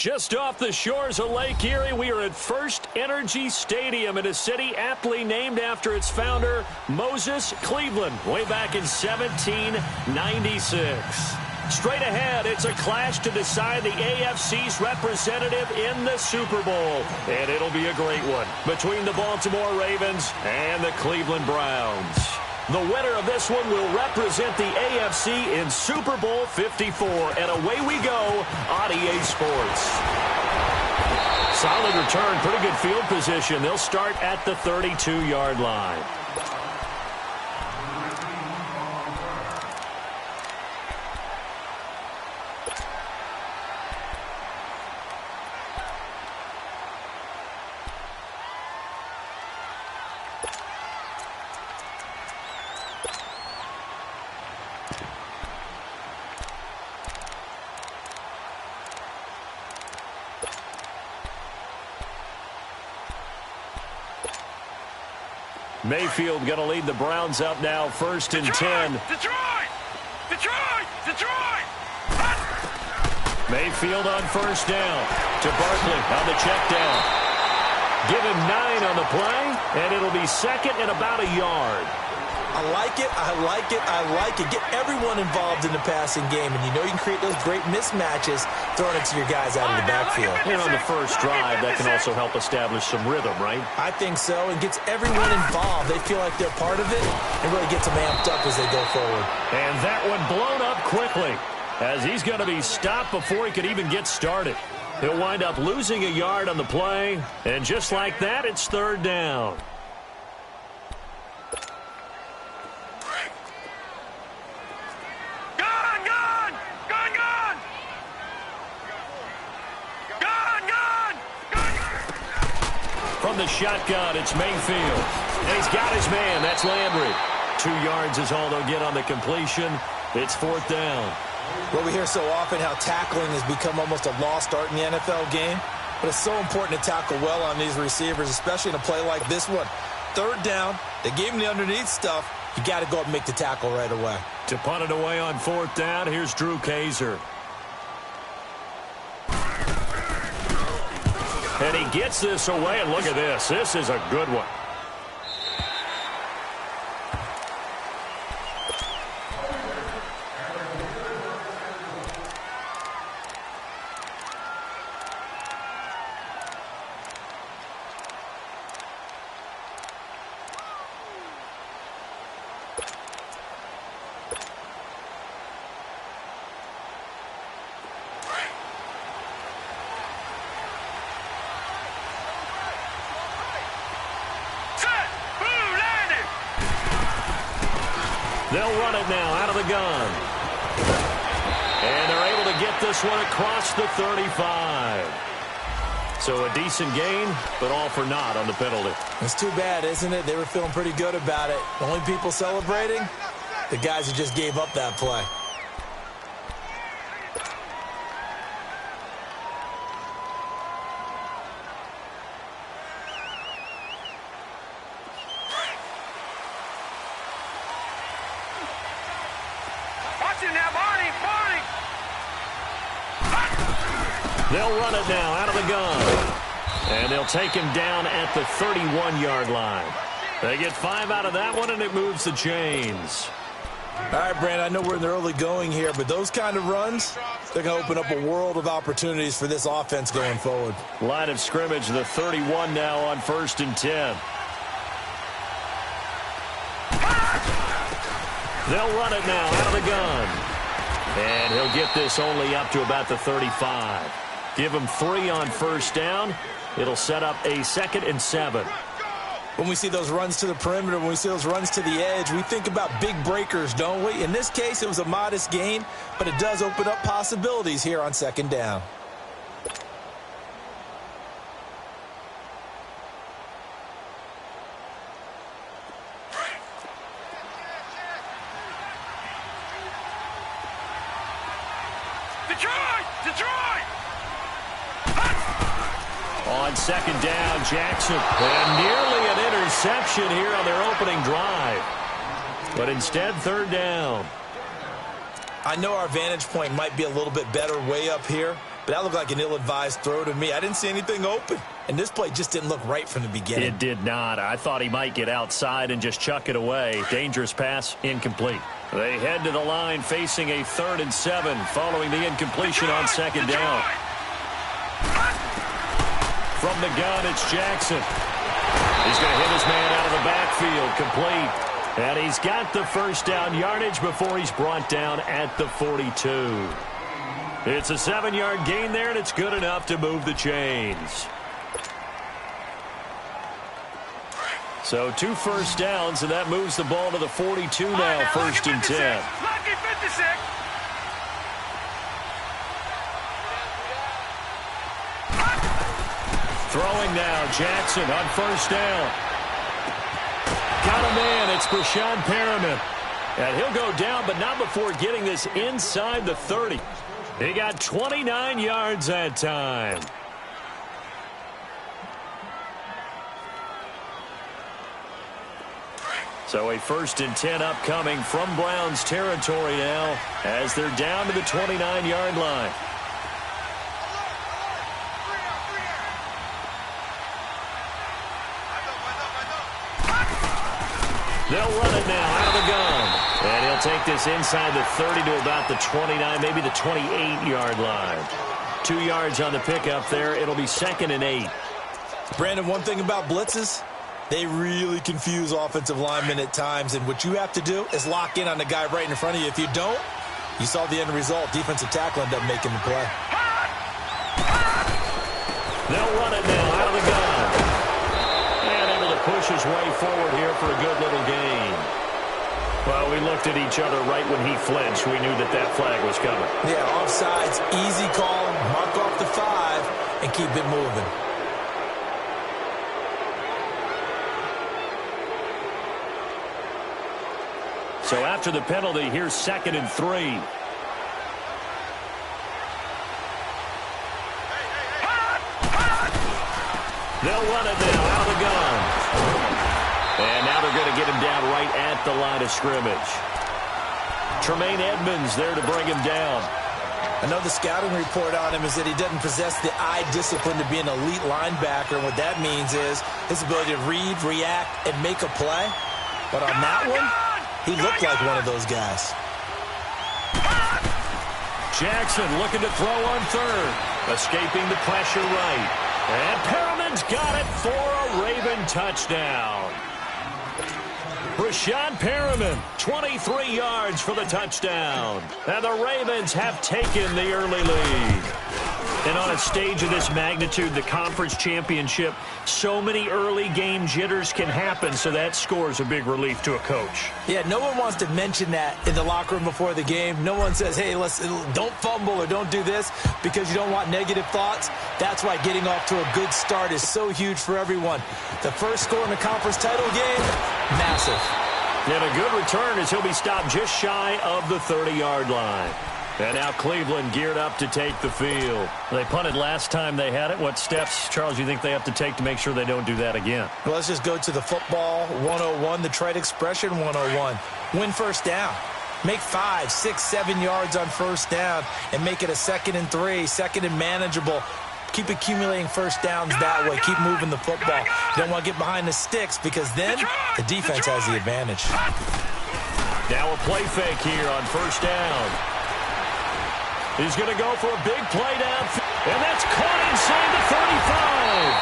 Just off the shores of Lake Erie, we are at First Energy Stadium in a city aptly named after its founder, Moses Cleveland, way back in 1796. Straight ahead, it's a clash to decide the AFC's representative in the Super Bowl. And it'll be a great one between the Baltimore Ravens and the Cleveland Browns. The winner of this one will represent the AFC in Super Bowl 54. And away we go on EA Sports. Solid return, pretty good field position. They'll start at the 32-yard line. Mayfield going to lead the Browns up now, 1st and 10. Detroit! Mayfield on 1st down to Barkley on the check down. Give him 9 on the play, and it'll be 2nd and about a yard. I like it. Get everyone involved in the passing game, and you know you can create those great mismatches throwing it to your guys out of the backfield. And on the first drive, that can also help establish some rhythm, right? I think so, and gets everyone involved. They feel like they're part of it, and really gets them amped up as they go forward. And that one blown up quickly, as he's going to be stopped before he could even get started. He'll wind up losing a yard on the play, and just like that, it's 3rd down. From the shotgun, it's Mayfield. And he's got his man. That's Landry. 2 yards is all they'll get on the completion. It's 4th down. Well, we hear so often how tackling has become almost a lost art in the NFL game. But it's so important to tackle well on these receivers, especially in a play like this one. 3rd down, they gave him the underneath stuff. You got to go up and make the tackle right away. To punt it away on 4th down, here's Drew Kaiser. And he gets this away, and look at this. This is a good one. They'll run it now out of the gun. And they're able to get this one across the 35. So a decent gain, but all for naught on the penalty. It's too bad, isn't it? They were feeling pretty good about it. The only people celebrating, the guys who just gave up that play. They'll run it now out of the gun. And they'll take him down at the 31-yard line. They get 5 out of that one, and it moves the chains. All right, Brandon, I know we're in the early going here, but those kind of runs, they're going to open up a world of opportunities for this offense going forward. Line of scrimmage, the 31 now on 1st and 10. They'll run it now out of the gun. And he'll get this only up to about the 35. Give him 3 on 1st down. It'll set up a 2nd and 7. When we see those runs to the perimeter, when we see those runs to the edge, we think about big breakers, don't we? In this case, it was a modest gain, but it does open up possibilities here on 2nd down. Detroit! On 2nd down, Jackson. And nearly an interception here on their opening drive. But instead, 3rd down. I know our vantage point might be a little bit better way up here, but that looked like an ill-advised throw to me. I didn't see anything open, and this play just didn't look right from the beginning. It did not. I thought he might get outside and just chuck it away. Dangerous pass, incomplete. They head to the line facing a 3rd and 7 following the incompletion on 2nd down. From the gun, it's Jackson. He's going to hit his man out of the backfield, complete. And he's got the first down yardage before he's brought down at the 42. It's a 7-yard gain there, and it's good enough to move the chains. So 2 first downs, and that moves the ball to the 42 now, 1st and 10. Lucky 56. Throwing now, Jackson on 1st down. Got a man, it's Brashad Perriman. And he'll go down, but not before getting this inside the 30. He got 29 yards that time. So a 1st and 10 upcoming from Browns territory now as they're down to the 29-yard line. They'll run it now out of the gun. And he'll take this inside the 30 to about the 29, maybe the 28-yard line. 2 yards on the pickup there. It'll be 2nd and 8. Brandon, one thing about blitzes, they really confuse offensive linemen at times. And what you have to do is lock in on the guy right in front of you. If you don't, you saw the end result. Defensive tackle ended up making the play. They'll run it now out of the gun. Push his way forward here for a good little gain. Well, we looked at each other right when he flinched. We knew that that flag was coming. Yeah, offsides, easy call, mark off the 5, and keep it moving. So after the penalty, here's 2nd and 3. They'll run it now out of the gun. And now they're going to get him down right at the line of scrimmage. Tremaine Edmonds there to bring him down. I know the scouting report on him is that he doesn't possess the eye discipline to be an elite linebacker. And what that means is his ability to read, react, and make a play. But on that one, he looked like one of those guys. Jackson looking to throw on 3rd. Escaping the pressure right. And Perriman's got it for a Raven touchdown. Brashad Perriman, 23 yards for the touchdown. And the Ravens have taken the early lead. And on a stage of this magnitude, the conference championship, so many early game jitters can happen, so that scores a big relief to a coach. Yeah, no one wants to mention that in the locker room before the game. No one says, hey, don't fumble or don't do this because you don't want negative thoughts. That's why getting off to a good start is so huge for everyone. The first score in the conference title game, massive. And a good return as he'll be stopped just shy of the 30-yard line. And now Cleveland geared up to take the field. They punted last time they had it. What steps, Charles, you think they have to take to make sure they don't do that again? Well, let's just go to the football 101, the trade expression 101. Win first down. Make 5, 6, 7 yards on first down and make it a 2nd and 3, 2nd and manageable. Keep accumulating first downs that way. Keep moving the football. You don't want to get behind the sticks because then the defense has the advantage. Now a play fake here on first down. He's going to go for a big play downfield. And that's caught inside the 35.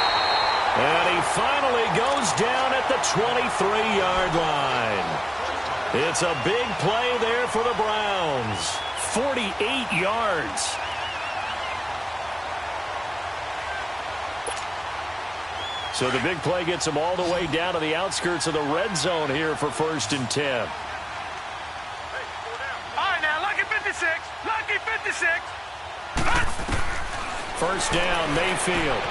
And he finally goes down at the 23-yard line. It's a big play there for the Browns. 48 yards. So the big play gets him all the way down to the outskirts of the red zone here for 1st and 10. All right, now, lucky 56. Lucky 56. First down, Mayfield.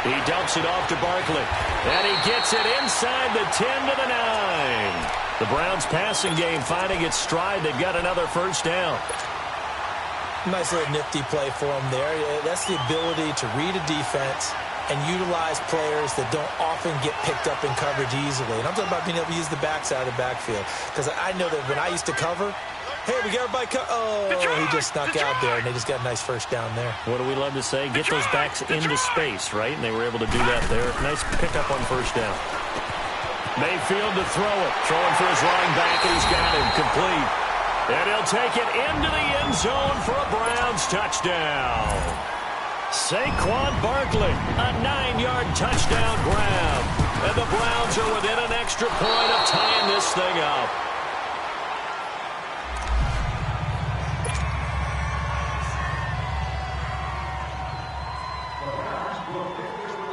He dumps it off to Barkley. And he gets it inside the 10 to the 9. The Browns passing game finding its stride. They've got another first down. Nice little nifty play for him there. That's the ability to read a defense and utilize players that don't often get picked up in coverage easily. And I'm talking about being able to use the backside of the backfield. Because I know that when I used to cover, Hey, we got everybody. He just snuck out there, and they just got a nice first down there. What do we love to say? Get those backs into space, right? And they were able to do that there. Nice pickup on first down. Mayfield to throw it. Throwing for his running back, and he's got him complete. And he'll take it into the end zone for a Browns touchdown. Saquon Barkley, a 9-yard touchdown grab. And the Browns are within an extra point of tying this thing up.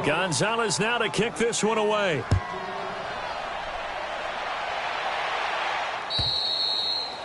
Gonzalez now to kick this one away.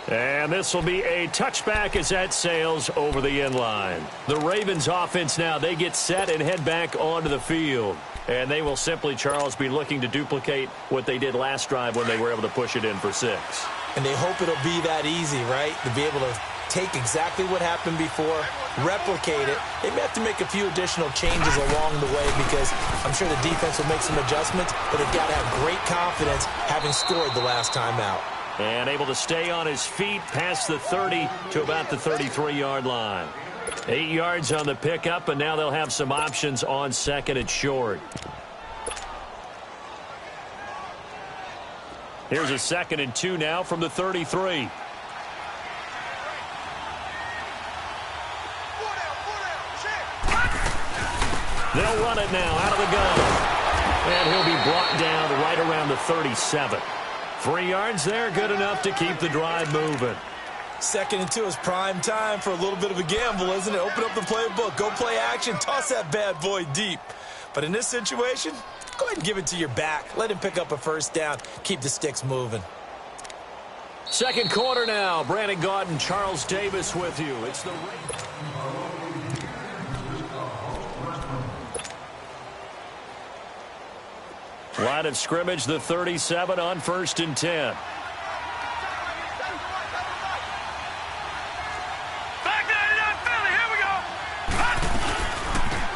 And this will be a touchback as that sails over the end line. The Ravens offense now, they get set and head back onto the field. And they will simply, Charles, be looking to duplicate what they did last drive when they were able to push it in for 6. And they hope it'll be that easy, right? To be able to take exactly what happened before, replicate it. They may have to make a few additional changes along the way because I'm sure the defense will make some adjustments, but they've got to have great confidence having scored the last time out. And able to stay on his feet past the 30 to about the 33-yard line. 8 yards on the pickup, and now they'll have some options on second and short. Here's a 2nd and 2 now from the 33. They'll run it now out of the gun. And he'll be brought down right around the 37. 3 yards there, good enough to keep the drive moving. 2nd and 2 is prime time for a little bit of a gamble, isn't it? Open up the playbook, go play action, toss that bad boy deep. But in this situation, go ahead and give it to your back. Let him pick up a first down, keep the sticks moving. Second quarter now. Brandon Gaudin, Charles Davis with you. It's the line of scrimmage, the 37 on 1st and 10.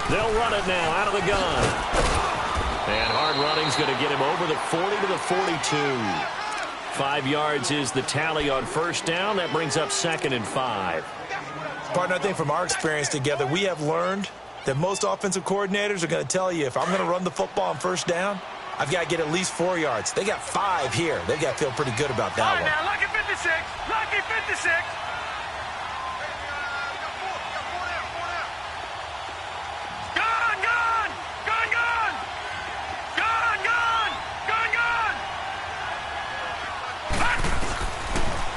They'll run it now out of the gun. And hard running's going to get him over the 40 to the 42. 5 yards is the tally on first down. That brings up 2nd and 5. Partner, I think from our experience together, we have learned that most offensive coordinators are going to tell you, if I'm going to run the football on first down, I've got to get at least 4 yards. They got 5 here. They've got to feel pretty good about that one. Now, lucky 56. Lucky 56. Gone, gone. Gone, gone. Gone, gone. Gone, gone.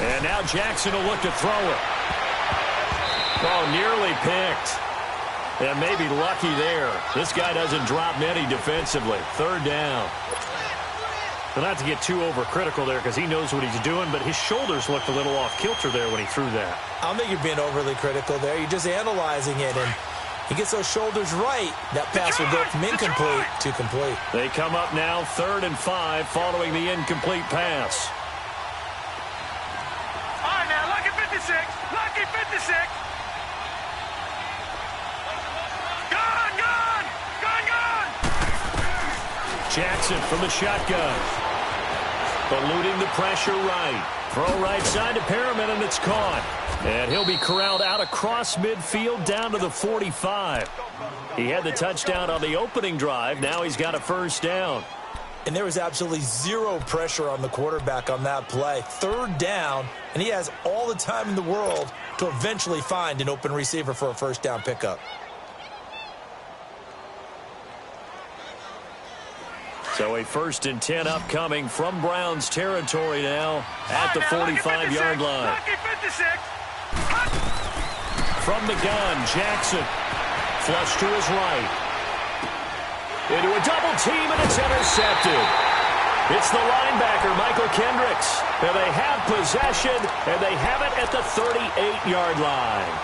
And now Jackson will look to throw it. Oh, nearly picked. And maybe lucky there. This guy doesn't drop many defensively. 3rd down. But not to get too overcritical there because he knows what he's doing, but his shoulders looked a little off kilter there when he threw that. I don't think you're being overly critical there. You're just analyzing it, and he gets those shoulders right. That pass will go from incomplete to complete. They come up now 3rd and 5 following the incomplete pass. All right, now, lucky 56. Lucky 56. Gone, gone. Gone, gone. Jackson from the shotgun. Eluding the pressure right. Throw right side to Perriman, and it's caught. And he'll be corralled out across midfield down to the 45. He had the touchdown on the opening drive. Now he's got a first down. And there was absolutely zero pressure on the quarterback on that play. 3rd down, and he has all the time in the world to eventually find an open receiver for a first down pickup. So a 1st and 10 upcoming from Browns territory now at the 45-yard line. Lucky 56. From the gun, Jackson. Flush to his right. Into a double team, and it's intercepted. It's the linebacker, Michael Kendricks. And they have possession, and they have it at the 38-yard line.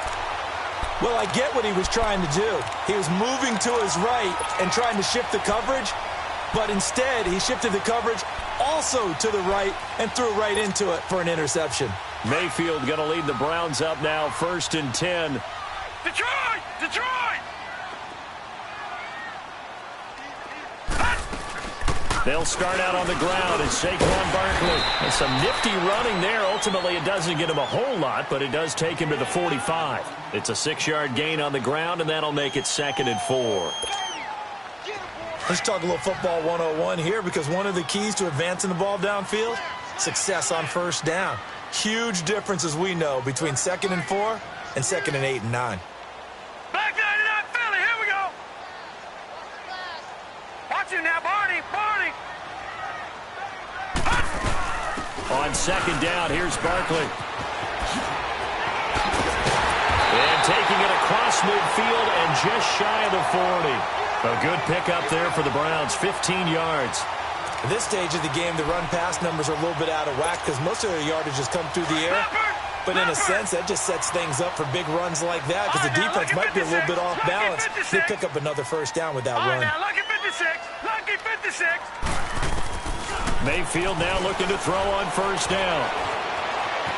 Well, I get what he was trying to do. He was moving to his right and trying to shift the coverage. But instead, he shifted the coverage also to the right and threw right into it for an interception. Mayfield going to lead the Browns up now, 1st and 10. Detroit! Detroit! They'll start out on the ground as Saquon Barkley. And some nifty running there. Ultimately, it doesn't get him a whole lot, but it does take him to the 45. It's a 6-yard gain on the ground, and that'll make it 2nd and 4. Let's talk a little football 101 here, because one of the keys to advancing the ball downfield, success on first down. Huge difference, as we know, between 2nd and 4 and 2nd and 8 and 9. Back 99 Philly, here we go. Watch him now, Barney. On 2nd down, here's Barkley. And taking it across midfield and just shy of the 40. A good pickup there for the Browns, 15 yards. At this stage of the game, the run-pass numbers are a little bit out of whack because most of their yardage has come through the air. But in a sense, that just sets things up for big runs like that because the defense might be a little bit off balance. They pick up another first down with that run. Now, lucky 56. Lucky 56. Mayfield now looking to throw on first down.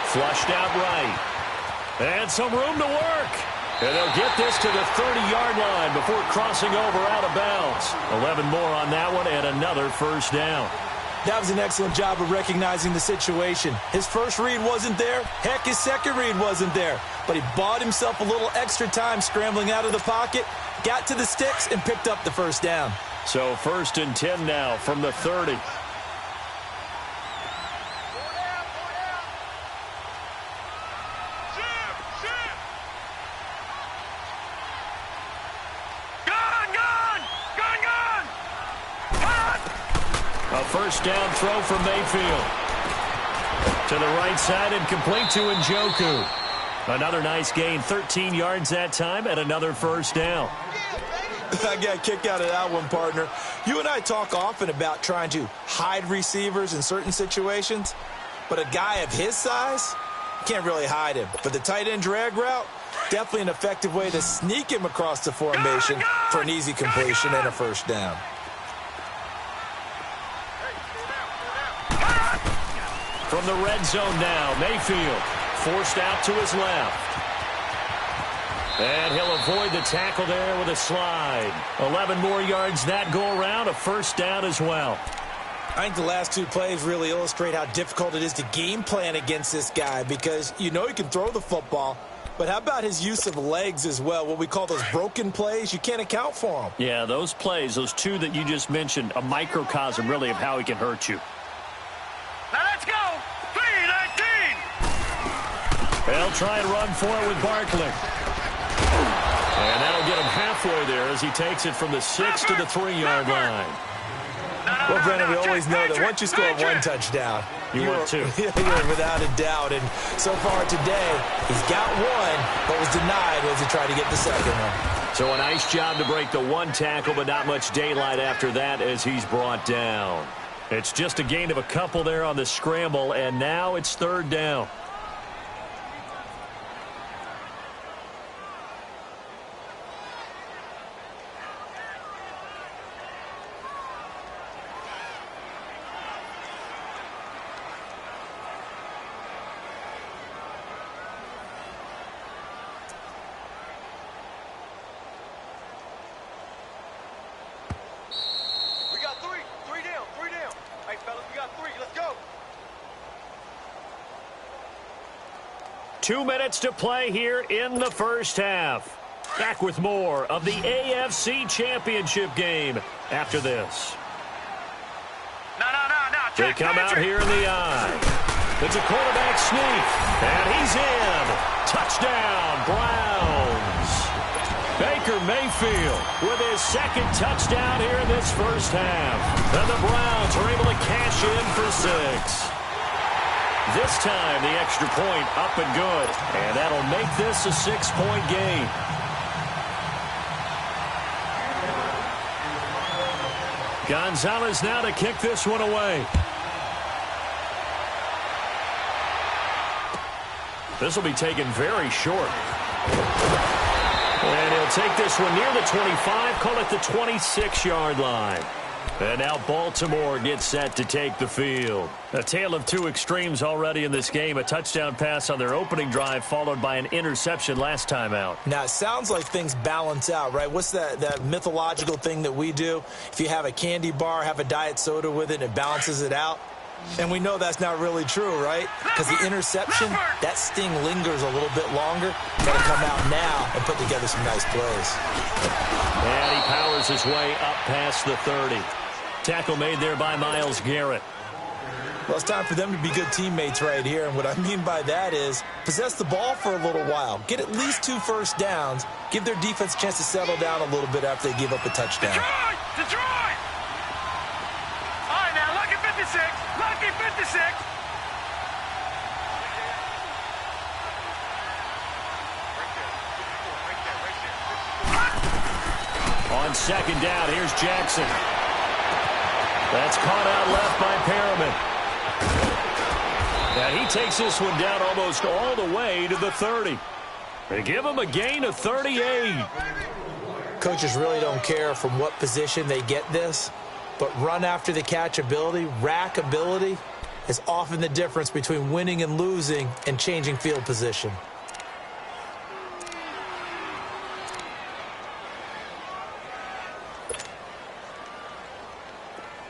Flushed out right. And some room to work. And they'll get this to the 30-yard line before crossing over out of bounds. 11 more on that one and another first down. That was an excellent job of recognizing the situation. His first read wasn't there. Heck, his second read wasn't there. But he bought himself a little extra time scrambling out of the pocket, got to the sticks, and picked up the first down. So 1st and 10 now from the 30. A first down throw from Mayfield. To the right side and complete to Njoku. Another nice gain, 13 yards that time, and another first down. I got a kick out of that one, partner. You and I talk often about trying to hide receivers in certain situations, but a guy of his size, can't really hide him. But the tight end drag route, definitely an effective way to sneak him across the formation for an easy completion and a first down. From the red zone now, Mayfield forced out to his left. And he'll avoid the tackle there with a slide. 11 more yards that go around, a first down as well. I think the last two plays really illustrate how difficult it is to game plan against this guy because you know he can throw the football, but how about his use of legs as well? What we call those broken plays, you can't account for them. Yeah, those plays, those two that you just mentioned, a microcosm really of how he can hurt you. Now let's go. 3-19. They'll try and run for it with Barkley. And that'll get him halfway there as he takes it from the 6 to the 3-yard line. Well, Brennan, we always know that once you score one touchdown, you're two. You're without a doubt. And so far today, he's got one, but was denied as he tried to get the second one. So a nice job to break the one tackle, but not much daylight after that as he's brought down. It's just a gain of a couple there on the scramble, and now it's 3rd down. We got three. 3 down. 3 down. Hey, fellas, we got 3. Let's go. 2 minutes to play here in the first half. Back with more of the AFC Championship game after this. No. They come out here in the eye. It's a quarterback sneak, and he's in. Touchdown, Browns. Baker Mayfield with his 2nd touchdown here in this first half. And the Browns are able to cash in for 6. This time, the extra point up and good. And that'll make this a 6-point game. Gonzalez now to kick this one away. This will be taken very short. And he'll take this one near the 25, call it the 26-yard line. And now Baltimore gets set to take the field. A tale of two extremes already in this game. A touchdown pass on their opening drive followed by an interception last time out. Now, it sounds like things balance out, right? What's that mythological thing that we do? If you have a candy bar, have a diet soda with it, it balances it out. And we know that's not really true, right? Because the interception, that sting lingers a little bit longer. Got to come out now and put together some nice plays. And he powers his way up past the 30. Tackle made there by Myles Garrett. Well, it's time for them to be good teammates right here. And what I mean by that is possess the ball for a little while. Get at least 2 first downs. Give their defense a chance to settle down a little bit after they give up a touchdown. Detroit! All right, now, lucky 56. Lucky 56. On second down, here's Jackson. That's caught out left by Perriman. And he takes this one down almost all the way to the 30. They give him a gain of 38. Coaches really don't care from what position they get this, but run after the catch ability, rack ability, is often the difference between winning and losing and changing field position.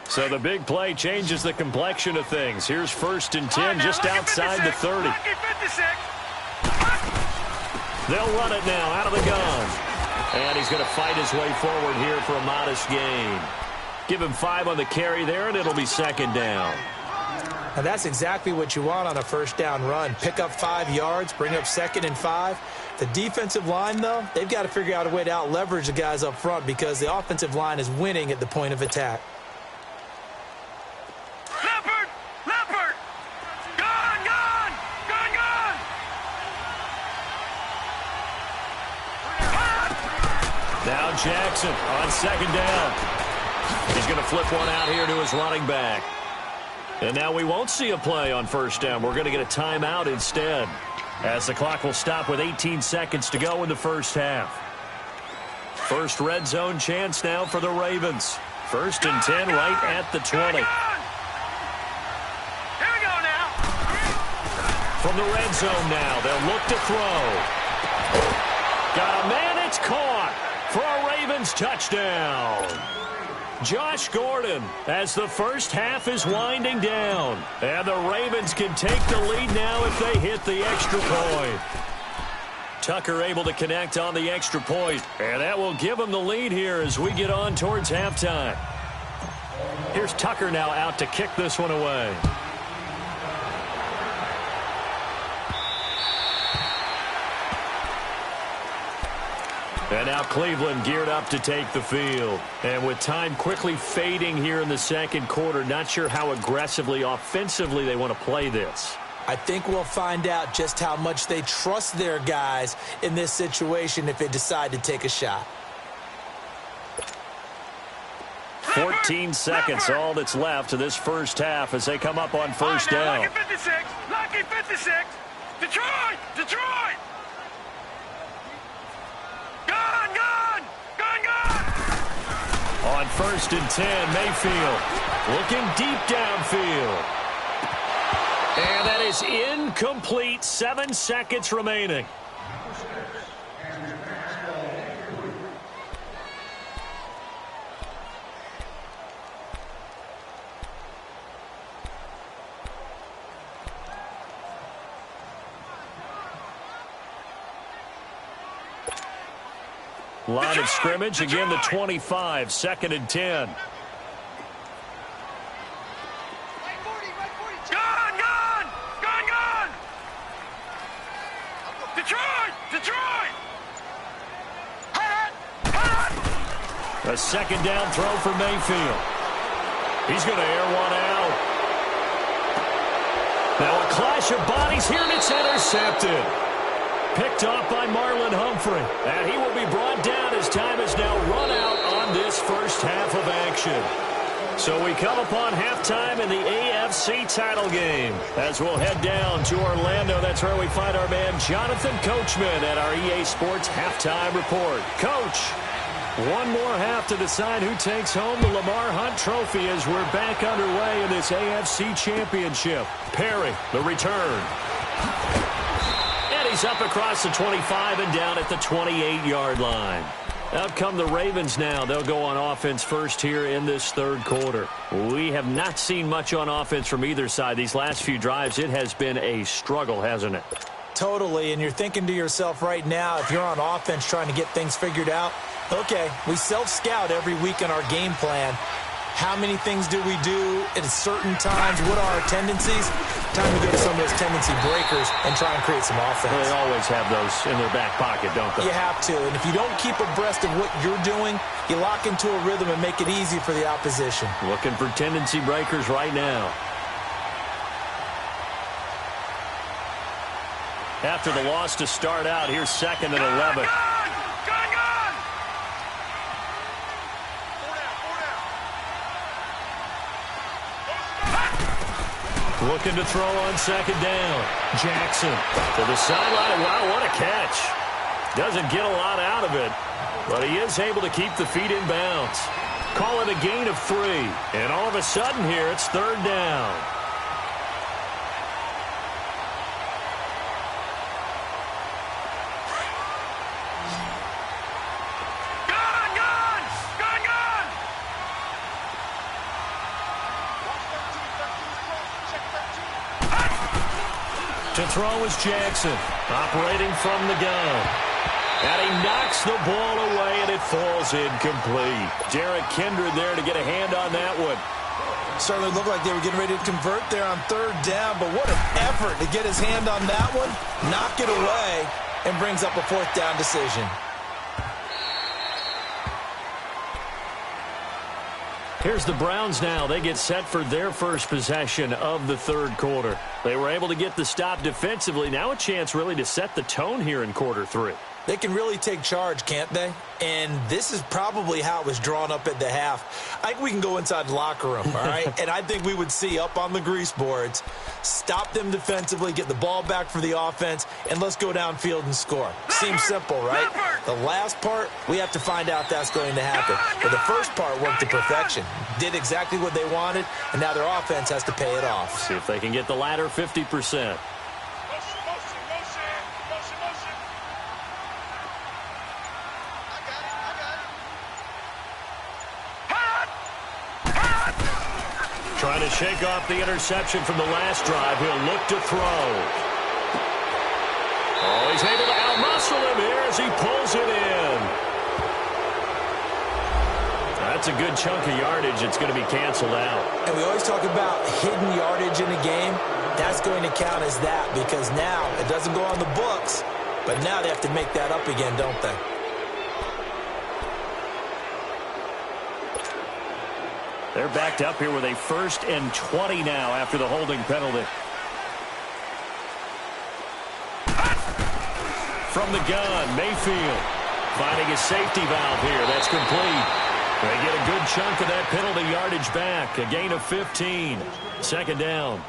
So the big play changes the complexion of things. Here's 1st and 10 just outside the 30. They'll run it now out of the gun. And he's going to fight his way forward here for a modest gain. Give him 5 on the carry there, and it'll be 2nd down. And that's exactly what you want on a first down run. Pick up 5 yards, bring up 2nd and 5. The defensive line, though, they've got to figure out a way to out-leverage the guys up front because the offensive line is winning at the point of attack. Now Jackson on 2nd down. He's going to flip one out here to his running back. And now we won't see a play on 1st down. We're going to get a timeout instead, as the clock will stop with 18 seconds to go in the first half. First red zone chance now for the Ravens. 1st and 10 right at the 20. Here we go now. From the red zone now, they'll look to throw. Got a man, it's caught for a Ravens touchdown. Josh Gordon as the first half is winding down. And the Ravens can take the lead now if they hit the extra point. Tucker able to connect on the extra point. And that will give him the lead here as we get on towards halftime. Here's Tucker now out to kick this one away. And now Cleveland geared up to take the field. And with time quickly fading here in the second quarter, not sure how aggressively, offensively they want to play this. I think we'll find out just how much they trust their guys in this situation if they decide to take a shot. 14 seconds, all that's left to this first half as they come up on 1st down. Lucky 56. Lucky 56. Detroit! Detroit! On 1st and 10, Mayfield looking deep downfield. And that is incomplete. 7 seconds remaining. Line of scrimmage, again the 25, 2nd and 10. Gone! Detroit! A 2nd down throw for Mayfield. He's going to air one out. Now a clash of bodies here, and it's intercepted. Picked off by Marlon Humphrey. And he will be brought down as time is now run out on this first half of action. So we come upon halftime in the AFC title game. As we'll head down to Orlando, that's where we find our man Jonathan Coachman at our EA Sports Halftime Report. Coach. One more half to decide who takes home the Lamar Hunt Trophy as we're back underway in this AFC Championship. Perry, the return. And he's up across the 25 and down at the 28-yard line. Out come the Ravens now. They'll go on offense first here in this third quarter. We have not seen much on offense from either side. These last few drives, it has been a struggle, hasn't it? Totally, and you're thinking to yourself right now, if you're on offense trying to get things figured out, okay, we self-scout every week in our game plan. How many things do we do at certain times? What are our tendencies? Time to go to some of those tendency breakers and try and create some offense. Well, they always have those in their back pocket, don't they? You have to, and if you don't keep abreast of what you're doing, you lock into a rhythm and make it easy for the opposition. Looking for tendency breakers right now. After the loss to start out, here's 2nd and 11. Looking to throw on 2nd down. Jackson to the sideline. Wow, what a catch. Doesn't get a lot out of it, but he is able to keep the feet in bounds. Call it a gain of 3. And all of a sudden here, it's 3rd down. To throw is Jackson, operating from the gun. And he knocks the ball away, and it falls incomplete. Derek Kindred there to get a hand on that one. Certainly looked like they were getting ready to convert there on 3rd down, but what an effort to get his hand on that one, knock it away, and brings up a 4th down decision. Here's the Browns now. They get set for their first possession of the third quarter. They were able to get the stop defensively. Now a chance really to set the tone here in quarter 3. They can really take charge, can't they? And this is probably how it was drawn up at the half. I think we can go inside the locker room, all right? And I think we would see up on the grease boards, stop them defensively, get the ball back for the offense, and let's go downfield and score. Seems simple, right? The last part, we have to find out that's going to happen. But the first part worked to perfection. Did exactly what they wanted, and now their offense has to pay it off. See if they can get the latter 50%. Trying to shake off the interception from the last drive. He'll look to throw. Oh, he's able to outmuscle him here as he pulls it in. That's a good chunk of yardage. It's going to be canceled out. And we always talk about hidden yardage in a game. That's going to count as that because now it doesn't go on the books, but now they have to make that up again, don't they? They're backed up here with a 1st and 20 now after the holding penalty. From the gun, Mayfield finding a safety valve here. That's complete. They get a good chunk of that penalty yardage back. A gain of 15. 2nd down.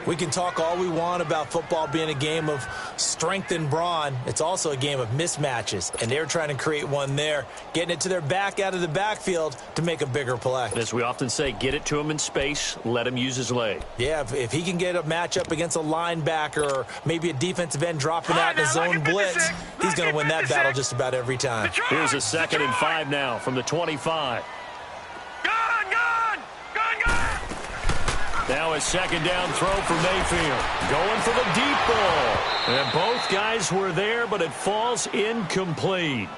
We can talk all we want about football being a game of strength and brawn. It's also a game of mismatches, and they're trying to create one there, getting it to their back out of the backfield to make a bigger play. As we often say, get it to him in space, let him use his leg. Yeah, if he can get a matchup against a linebacker or maybe a defensive end dropping out in his zone blitz, he's going to win that battle just about every time. Here's a 2nd and 5 now from the 25. Now a 2nd down throw for Mayfield. Going for the deep ball. And both guys were there, but it falls incomplete.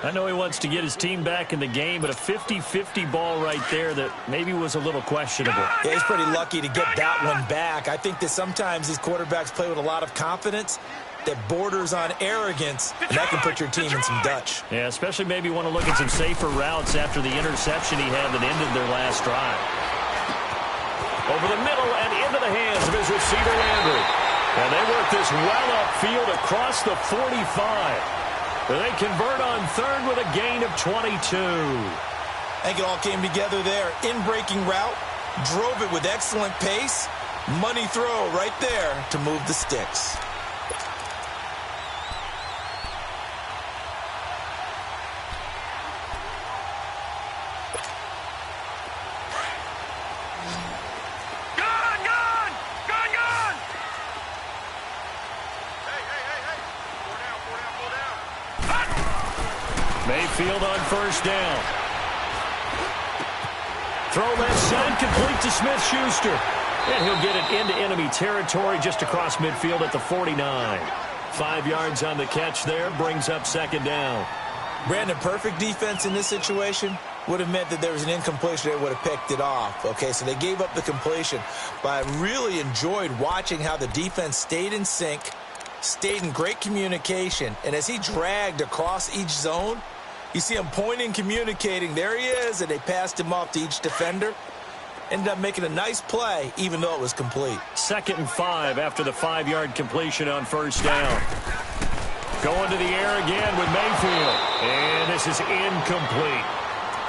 I know he wants to get his team back in the game, but a 50-50 ball right there that maybe was a little questionable. Yeah, he's pretty lucky to get that one back. I think that sometimes these quarterbacks play with a lot of confidence that borders on arrogance, and that can put your team in some Dutch. Yeah, especially maybe want to look at some safer routes after the interception he had that ended their last drive. Over the middle and into the hands of his receiver, Landry. And they work this well upfield across the 45. They convert on 3rd with a gain of 22. I think it all came together there. In-breaking route, drove it with excellent pace. Money throw right there to move the sticks. Mayfield on first down. Throw left side, complete to Smith-Schuster. And he'll get it into enemy territory just across midfield at the 49. 5 yards on the catch there, brings up second down. Brandon, perfect defense in this situation would have meant that there was an incompletion. They would have picked it off. Okay, so they gave up the completion. But I really enjoyed watching how the defense stayed in sync, stayed in great communication, and as he dragged across each zone, you see him pointing, communicating. There he is, and they passed him off to each defender. Ended up making a nice play, even though it was complete. 2nd and 5 after the 5-yard completion on first down. Going to the air again with Mayfield. And this is incomplete.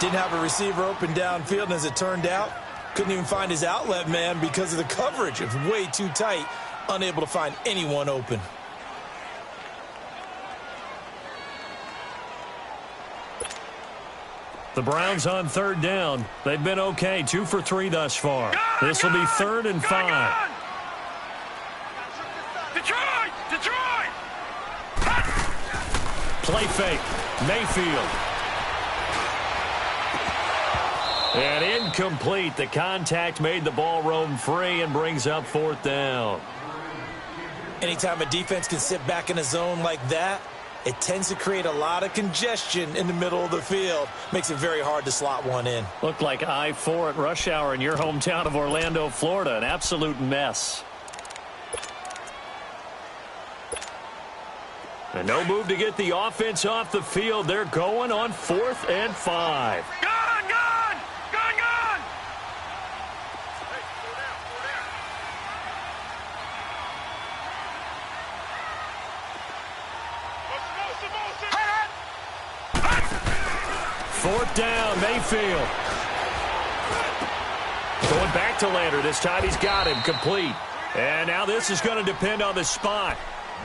Didn't have a receiver open downfield, and as it turned out, couldn't even find his outlet man because of the coverage. It was way too tight, unable to find anyone open. The Browns on 3rd down. They've been okay, 2 for 3 thus far. This will be 3rd and 5. Detroit! Play fake. Mayfield. And incomplete. The contact made the ball roam free and brings up 4th down. Anytime a defense can sit back in a zone like that, it tends to create a lot of congestion in the middle of the field. Makes it very hard to slot one in. Looked like I-4 at rush hour in your hometown of Orlando, Florida. An absolute mess. And no move to get the offense off the field. They're going on 4th and 5. Gone! Fourth down, Mayfield. Going back to Lander. This time he's got him complete. And now this is going to depend on the spot.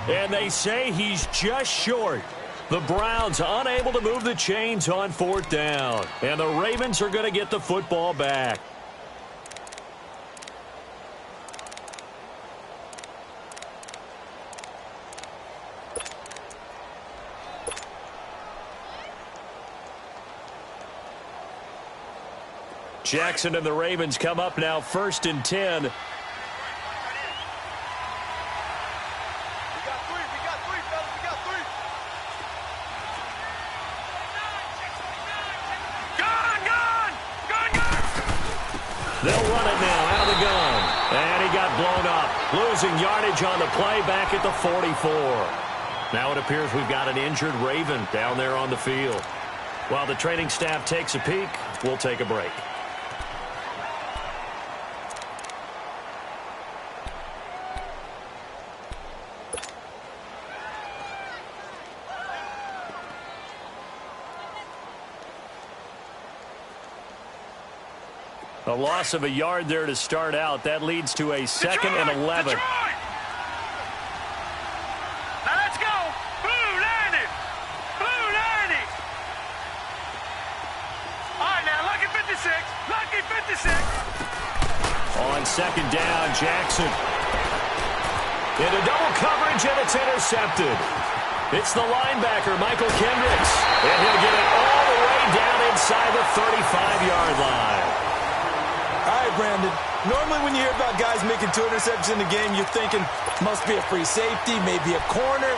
And they say he's just short. The Browns unable to move the chains on 4th down. And the Ravens are going to get the football back. Jackson and the Ravens come up now 1st and 10. We got three, fellas. We got three. Gone! They'll run it now out of the gun. And he got blown up. Losing yardage on the play back at the 44. Now it appears we've got an injured Raven down there on the field. While the training staff takes a peek, we'll take a break. A loss of a yard there to start out. That leads to a 2nd and 11. Detroit! Now let's go. Blue landed. All right, now, lucky 56. On 2nd down, Jackson. Into double coverage, and it's intercepted. It's the linebacker, Michael Kendricks. And he'll get it all the way down inside the 35-yard line. All right, Brandon, normally when you hear about guys making 2 interceptions in the game, you're thinking must be a free safety, maybe a corner.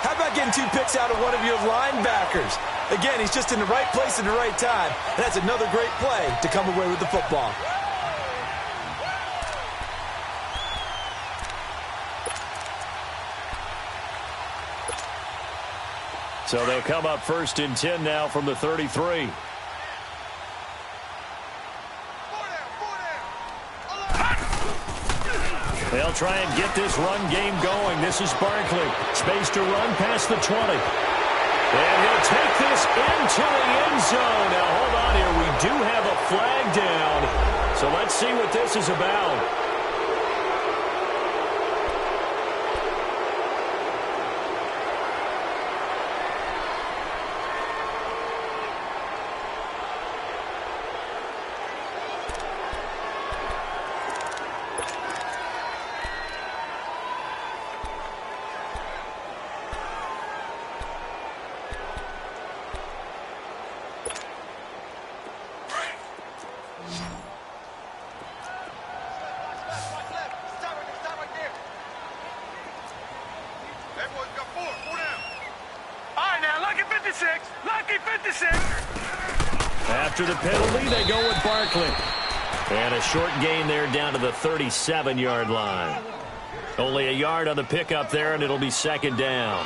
How about getting 2 picks out of one of your linebackers? Again, he's just in the right place at the right time, and that's another great play to come away with the football. So they'll come up 1st and 10 now from the 33. They'll try and get this run game going. This is Barkley. Space to run past the 20. And he'll take this into the end zone. Now, hold on here. We do have a flag down. So let's see what this is about. All right, now, lucky 56. Lucky 56. After the penalty, they go with Barkley. And a short gain there down to the 37-yard line. Only a yard on the pickup there, and it'll be second down.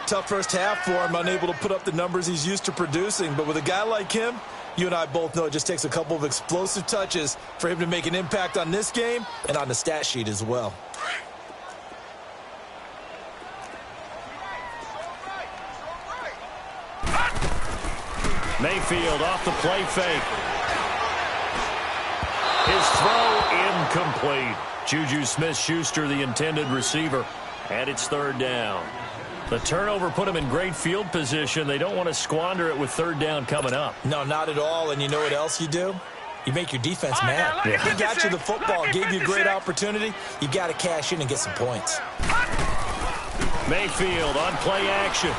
Tough first half for him, unable to put up the numbers he's used to producing. But with a guy like him, you and I both know it just takes a couple of explosive touches for him to make an impact on this game and on the stat sheet as well. Mayfield off the play fake. His throw incomplete. Juju Smith-Schuster, the intended receiver. And it's third down. The turnover put him in great field position. They don't want to squander it with third down coming up. No, not at all. And you know what else you do? You make your defense mad. Yeah. He got you the football, gave you a great opportunity. You got to cash in and get some points. Mayfield on play action.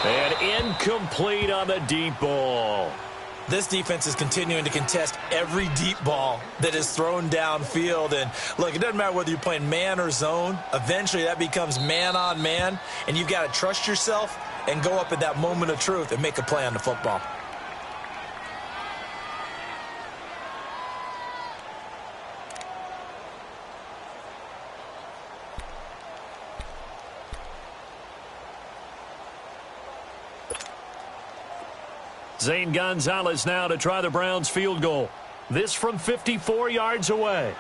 And incomplete on the deep ball. This defense is continuing to contest every deep ball that is thrown downfield. And, look, it doesn't matter whether you're playing man or zone. Eventually, that becomes man-on-man, and you've got to trust yourself and go up at that moment of truth and make a play on the football. Zane Gonzalez now to try the Browns field goal. This from 54 yards away.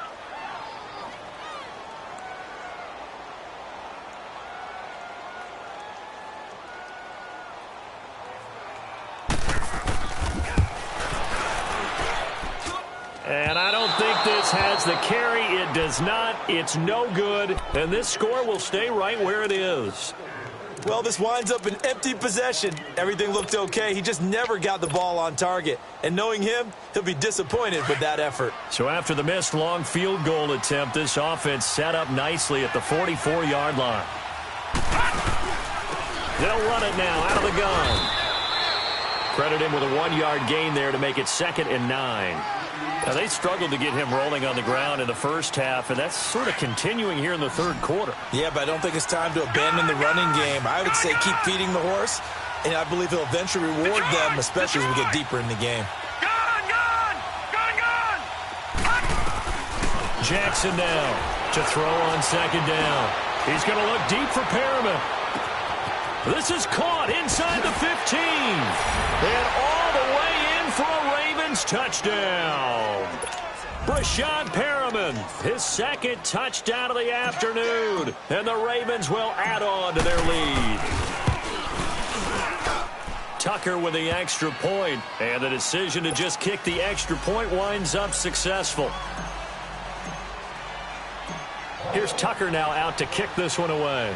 And I don't think this has the carry. It does not. It's no good. And this score will stay right where it is. Well, this winds up an empty possession. Everything looked okay. He just never got the ball on target. And knowing him, he'll be disappointed with that effort. So after the missed long field goal attempt, this offense set up nicely at the 44-yard line. They'll run it now out of the gun. Credit him with a 1-yard gain there to make it 2nd and 9. Now, they struggled to get him rolling on the ground in the first half, and that's sort of continuing here in the third quarter. Yeah, but I don't think it's time to abandon the running game. I would say keep feeding the horse, and I believe he'll eventually reward them, especially as we get deeper in the game. Jackson now to throw on 2nd down. He's going to look deep for Perriman. This is caught inside the 15. And all the way in for a Ravens touchdown. Brashad Perriman, his 2nd touchdown of the afternoon. And the Ravens will add on to their lead. Tucker with the extra point. And the decision to just kick the extra point winds up successful. Here's Tucker now out to kick this one away.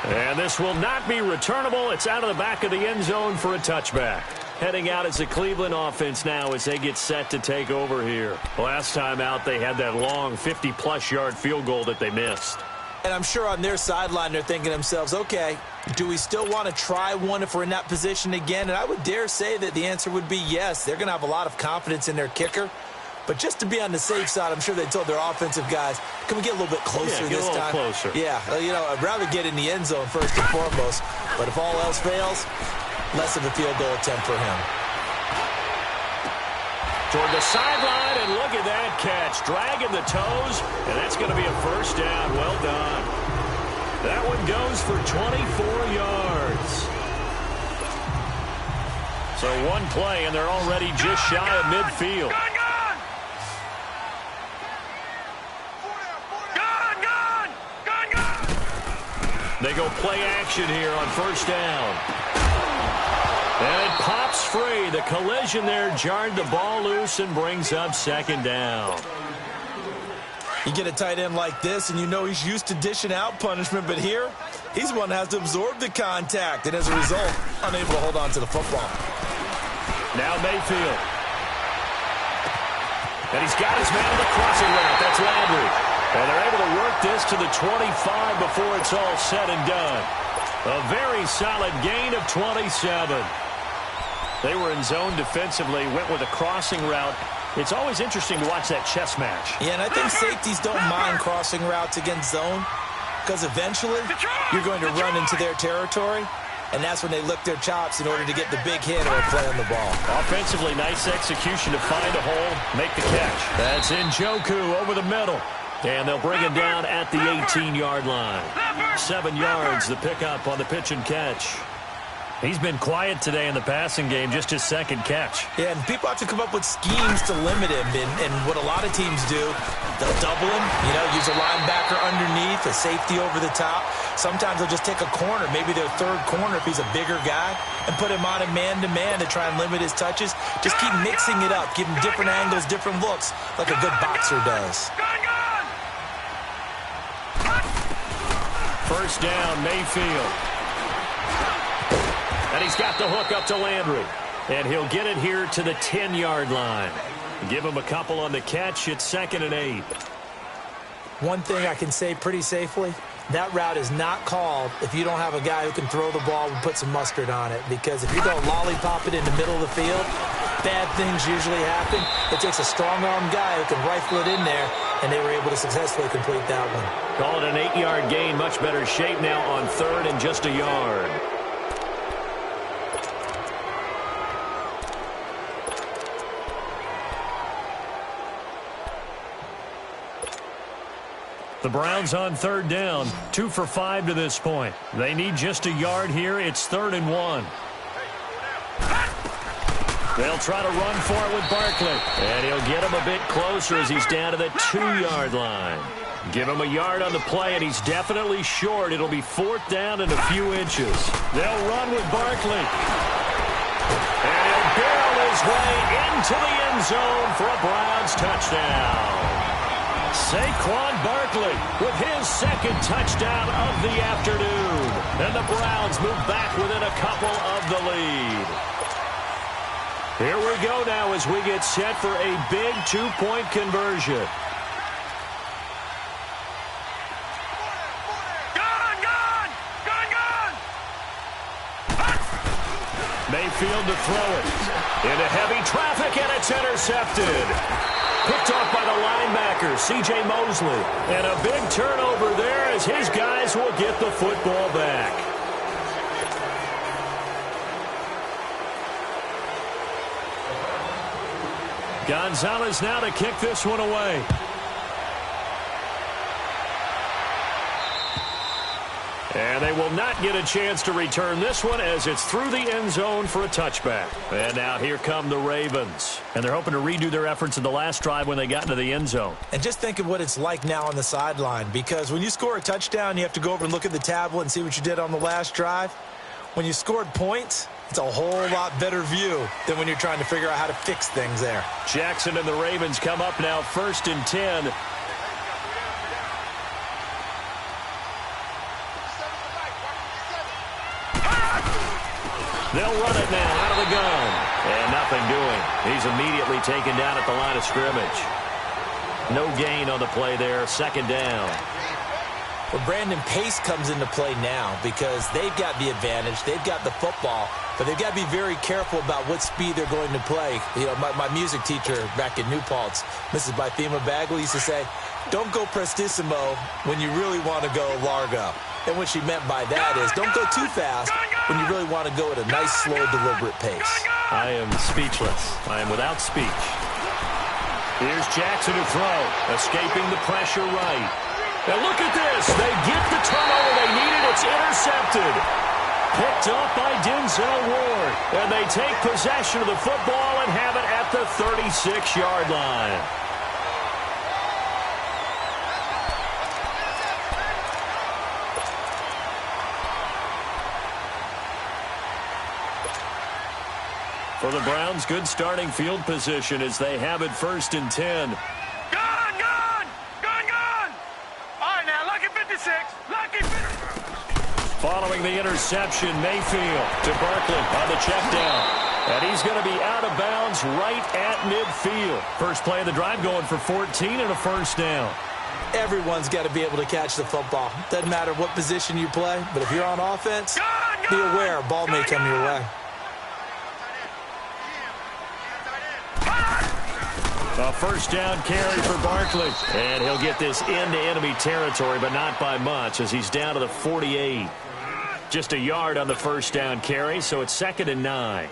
And this will not be returnable. It's out of the back of the end zone for a touchback. Heading out as the Cleveland offense now as they get set to take over here. Last time out, they had that long 50-plus yard field goal that they missed. And I'm sure on their sideline they're thinking to themselves, okay, do we still want to try one if we're in that position again? And I would dare say that the answer would be yes. They're going to have a lot of confidence in their kicker. But just to be on the safe side, I'm sure they told their offensive guys, can we get a little bit closer this time? Closer. Yeah, you know, I'd rather get in the end zone first and foremost. But if all else fails, less of a field goal attempt for him. Toward the sideline, and look at that catch. Dragging the toes, and that's going to be a first down. Well done. That one goes for 24 yards. So one play, and they're already just shy of midfield. They go play action here on first down. And it pops free. The collision there jarred the ball loose and brings up 2nd down. You get a tight end like this, and you know he's used to dishing out punishment, but here, he's one that has to absorb the contact, and as a result, unable to hold on to the football. Now Mayfield. And he's got his man on the crossing route. That's Landry. And they're able to work this to the 25 before it's all said and done. A very solid gain of 27. They were in zone defensively, went with a crossing route. It's always interesting to watch that chess match. Yeah, and I think safeties don't mind crossing routes against zone because eventually you're going to run into their territory, and that's when they lick their chops in order to get the big hit or play on the ball. Offensively, nice execution to find a hole, make the catch. That's Njoku over the middle. And they'll bring him down at the 18-yard line. 7 yards, the pickup on the pitch and catch. He's been quiet today in the passing game, just his second catch. Yeah, and people have to come up with schemes to limit him. And what a lot of teams do, they'll double him, use a linebacker underneath, a safety over the top. Sometimes they'll just take a corner, maybe their third corner if he's a bigger guy, and put him on a man-to-man to try and limit his touches. Just keep mixing it up, give him different angles, different looks, like a good boxer does. First down, Mayfield. And he's got the hook up to Landry. And he'll get it here to the 10-yard line. Give him a couple on the catch. It's 2nd and 8. One thing I can say pretty safely, that route is not called if you don't have a guy who can throw the ball and put some mustard on it. Because if you don't lollipop it in the middle of the field, bad things usually happen. It takes a strong-arm guy who can rifle it in there, and they were able to successfully complete that one. Call it an 8-yard gain. Much better shape now on 3rd and just a yard. The Browns on 3rd down, 2 for 5 to this point. They need just a yard here. It's 3rd and 1. They'll try to run for it with Barkley. And he'll get him a bit closer as he's down to the 2-yard line. Give him a yard on the play, and he's definitely short. It'll be 4th down and a few inches. They'll run with Barkley. And he'll barrel his way into the end zone for a Browns touchdown. Saquon Barkley with his 2nd touchdown of the afternoon. And the Browns move back within a couple of the lead. Here we go now as we get set for a big 2-point conversion. Mayfield to throw it. Into heavy traffic, and it's intercepted. Picked off by the linebacker, C.J. Mosley. And a big turnover there as his guys will get the football back. Gonzalez now to kick this one away. And they will not get a chance to return this one as it's through the end zone for a touchback. And now here come the Ravens. And they're hoping to redo their efforts in the last drive when they got into the end zone. And just think of what it's like now on the sideline, because when you score a touchdown, you have to go over and look at the tablet and see what you did on the last drive. When you scored points, it's a whole lot better view than when you're trying to figure out how to fix things there. Jackson and the Ravens come up now 1st and 10. They'll run it now out of the gun. And nothing doing. He's immediately taken down at the line of scrimmage. No gain on the play there. 2nd down. Well, Brandon, pace comes into play now because they've got the advantage. They've got the football. But they've got to be very careful about what speed they're going to play. You know, my music teacher back in New Paltz, Mrs. Bythema Bagley, used to say, don't go prestissimo when you really want to go largo. And what she meant by that is don't go too fast when you really want to go at a nice, slow, deliberate pace. I am speechless. I am without speech. Here's Jackson to throw, escaping the pressure right. Now look at this. They get the turnover they needed. It's intercepted. Picked up by Denzel Ward. And they take possession of the football and have it at the 36-yard line. For the Browns, good starting field position as they have it 1st and 10. Gone! All right, now, lucky 56. Lucky 56. Following the interception, Mayfield to Barkley on the check down. And he's going to be out of bounds right at midfield. First play of the drive going for 14 and a 1st down. Everyone's got to be able to catch the football. Doesn't matter what position you play, but if you're on offense, be aware a ball may come your way. A first down carry for Barkley. And he'll get this into enemy territory, but not by much as he's down to the 48. Just a yard on the first down carry, so it's 2nd and 9.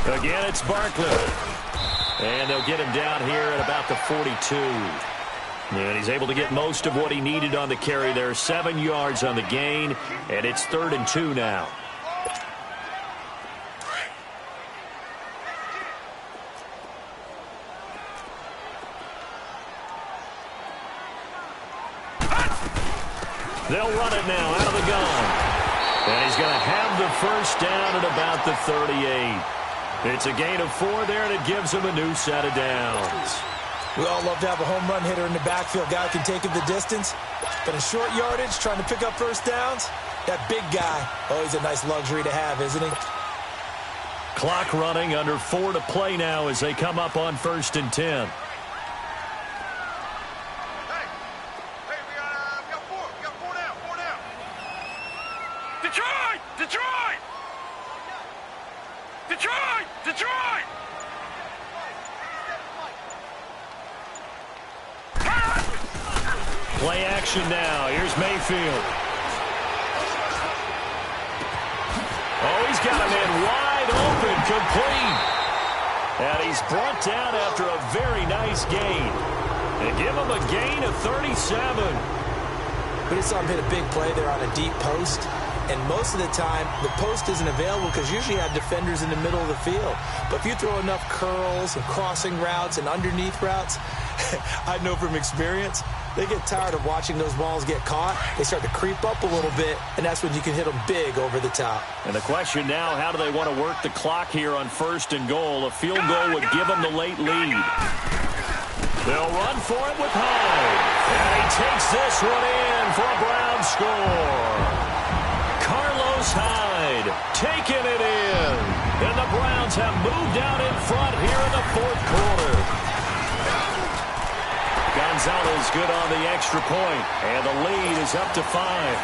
Again, it's Barkley. And they'll get him down here at about the 42. And he's able to get most of what he needed on the carry there. 7 yards on the gain, and it's 3rd and 2 now. They'll run it now out of the gun. And he's going to have the first down at about the 38. It's a gain of 4 there, and it gives him a new set of downs. We all love to have a home run hitter in the backfield. Guy can take it the distance. But in short yardage, trying to pick up first downs, that big guy, always a nice luxury to have, isn't he? Clock running, under 4 to play now as they come up on 1st and 10. Detroit! Play action now. Here's Mayfield. Oh, he's got him in wide open, complete. And he's brought down after a very nice gain. They give him a gain of 37. We just saw him hit a big play there on a deep post. And most of the time, the post isn't available because usually you have defenders in the middle of the field. But if you throw enough curls and crossing routes and underneath routes, I know from experience, they get tired of watching those balls get caught. They start to creep up a little bit, and that's when you can hit them big over the top. And the question now, how do they want to work the clock here on 1st and goal? A field goal would give them the late lead. They'll run for it with Hyde. And he takes this one in for a Brown score. Hyde taking it in. And the Browns have moved out in front here in the 4th quarter. Gonzalez good on the extra point, and the lead is up to 5.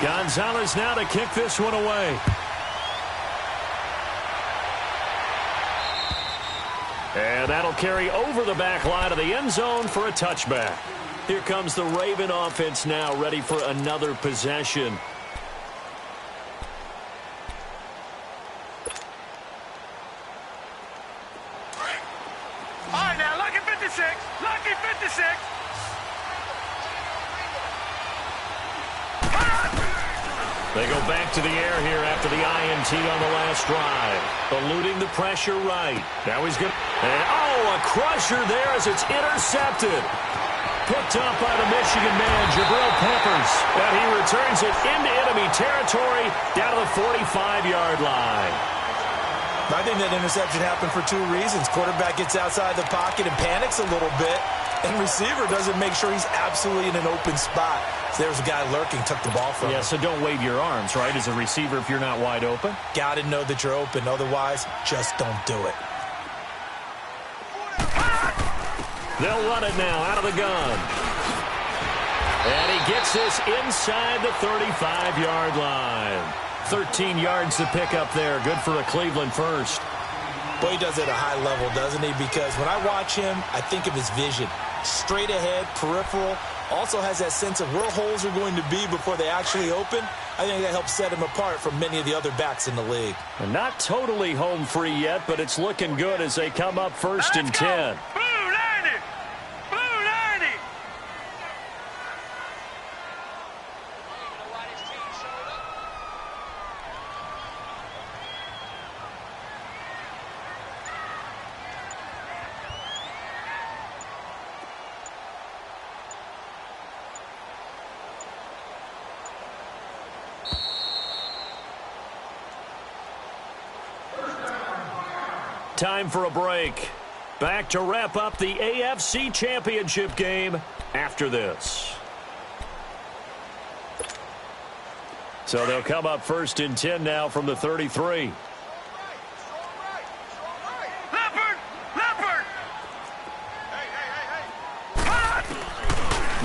Gonzalez now to kick this one away. And that'll carry over the back line of the end zone for a touchback. Here comes the Raven offense now, ready for another possession. All right, now, lucky 56. Lucky 56. They go back to the air here after the INT on the last drive. Eluding the pressure right. Now he's going to... Oh, a crusher there as it's intercepted. Picked up by the Michigan man, Jabril Peppers. And he returns it into enemy territory down to the 45-yard line. I think that interception happened for 2 reasons. Quarterback gets outside the pocket and panics a little bit. And receiver doesn't make sure he's absolutely in an open spot. So there's a guy lurking, took the ball from him. Yeah, so don't wave your arms, right, as a receiver if you're not wide open. Got to know that you're open. Otherwise, just don't do it. They'll run it now out of the gun. And he gets this inside the 35-yard line. 13 yards to pick up there. Good for a Cleveland first. Boy, he does it at a high level, doesn't he? Because when I watch him, I think of his vision. Straight ahead, peripheral. Also has that sense of where holes are going to be before they actually open. I think that helps set him apart from many of the other backs in the league. And not totally home free yet, but it's looking good as they come up 1st and 10. Time for a break. Back to wrap up the AFC Championship game after this. So they'll come up 1st and 10 now from the 33.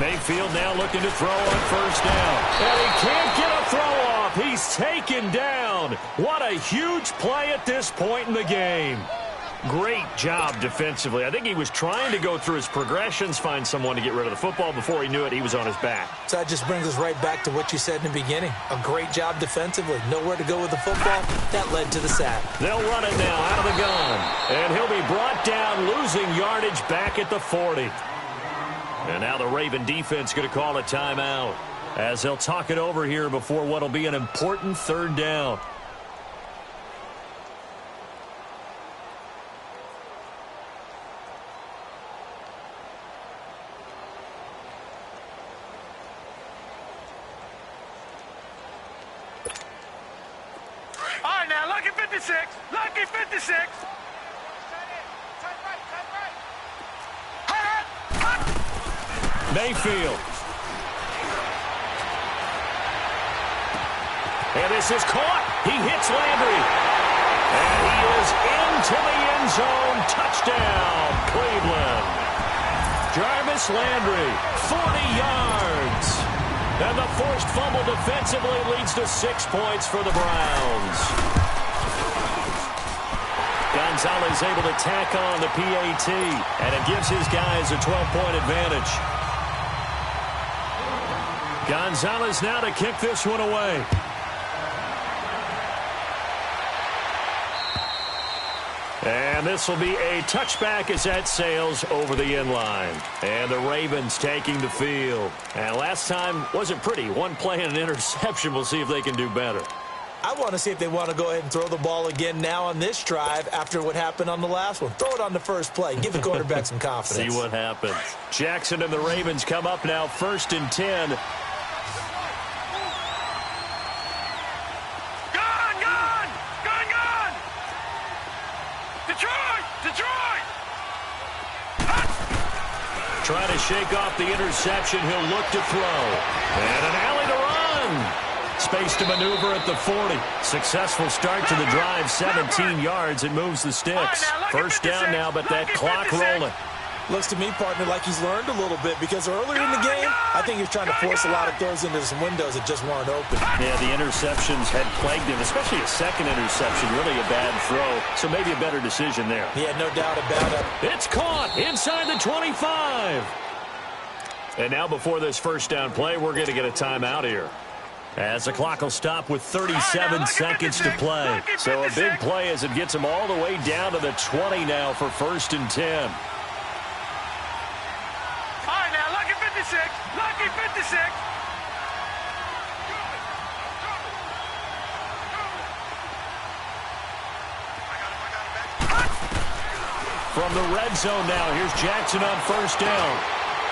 Mayfield now looking to throw on first down. And he can't get a throw off. He's taken down. What a huge play at this point in the game. Great job defensively. I think he was trying to go through his progressions, find someone to get rid of the football. Before he knew it, he was on his back. So that just brings us right back to what you said in the beginning. A great job defensively. Nowhere to go with the football. That led to the sack. They'll run it now out of the gun. And he'll be brought down, losing yardage back at the 40. And now the Raven defense going to call a timeout as they'll talk it over here before what will be an important third down. All right, now, lucky 56. Lucky 56. Mayfield. And this is caught. He hits Landry. And he is into the end zone. Touchdown, Cleveland. Jarvis Landry, 40 yards. And the forced fumble defensively leads to 6 points for the Browns. Gonzalez able to tack on the PAT, and it gives his guys a 12-point advantage. Gonzalez now to kick this one away. And this will be a touchback as that sails over the end line. And the Ravens taking the field. And last time wasn't pretty. One play and an interception. We'll see if they can do better. I want to see if they want to go ahead and throw the ball again now on this drive after what happened on the last one. Throw it on the first play. Give the quarterback some confidence. See what happens. Jackson and the Ravens come up now 1st and 10. Trying to shake off the interception. He'll look to throw. And an alley to run. Space to maneuver at the 40. Successful start to the drive. 17 yards. It moves the sticks. First down now, but that clock rolling. Looks to me, partner, like he's learned a little bit because earlier in the game, I think he was trying to force a lot of throws into some windows that just weren't open. Yeah, the interceptions had plagued him, especially a second interception. Really a bad throw, so maybe a better decision there. Yeah, no doubt about it. It's caught inside the 25. And now before this first down play, we're going to get a timeout here. As the clock will stop with 37 seconds to play. So a big play as it gets him all the way down to the 20 now for 1st and 10. Lucky 56. From the red zone now, here's Jackson on first down.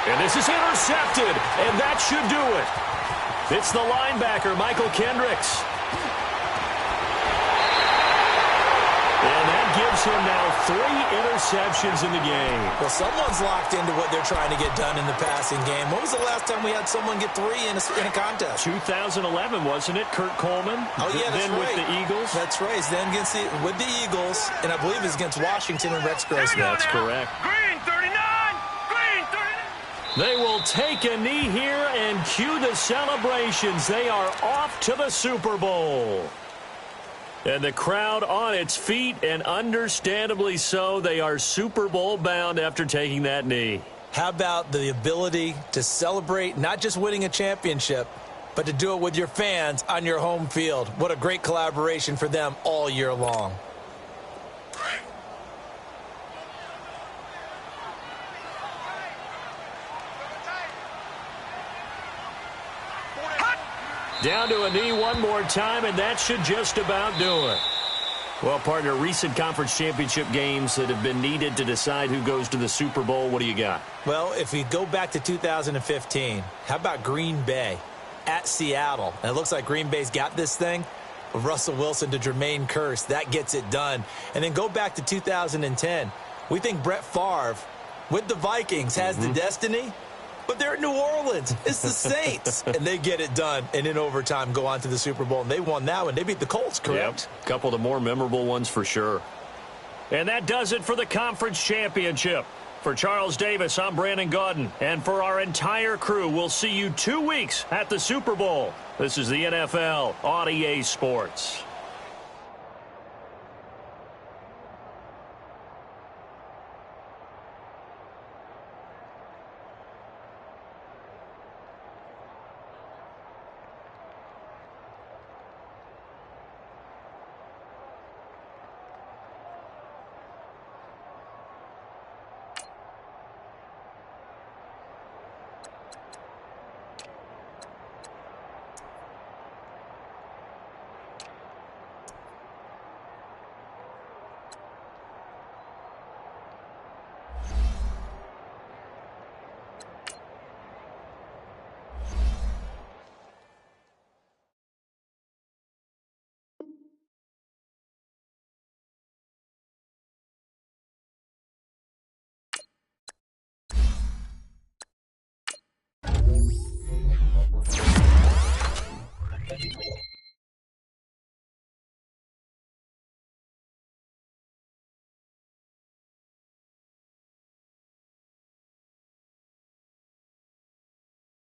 And this is intercepted, and that should do it. It's the linebacker, Michael Kendricks. And that gives him now 3 interceptions in the game. Well, someone's locked into what they're trying to get done in the passing game. When was the last time we had someone get 3 in a contest? 2011, wasn't it? Kurt Coleman? Oh, yeah, that's then right. With the Eagles? That's right. Then with the Eagles, and I believe it's against Washington and Rex Grossman. That's correct. Green 39. Green 39. They will take a knee here and cue the celebrations. They are off to the Super Bowl. And the crowd on its feet, and understandably so. They are Super Bowl bound after taking that knee. How about the ability to celebrate not just winning a championship, but to do it with your fans on your home field? What a great collaboration for them all year long. Down to a knee one more time, and that should just about do it. Well, partner, recent conference championship games that have been needed to decide who goes to the Super Bowl, what do you got? Well, if we go back to 2015, how about Green Bay at Seattle? And it looks like Green Bay's got this thing. Russell Wilson to Jermaine Kearse, that gets it done. And then go back to 2010. We think Brett Favre with the Vikings has the destiny. But they're in New Orleans. It's the Saints. And they get it done. And in overtime, go on to the Super Bowl. And they won that one. They beat the Colts, correct? Yep. A couple of the more memorable ones for sure. And that does it for the conference championship. For Charles Davis, I'm Brandon Gaudin. And for our entire crew, we'll see you 2 weeks at the Super Bowl. This is the NFL on EA Sports.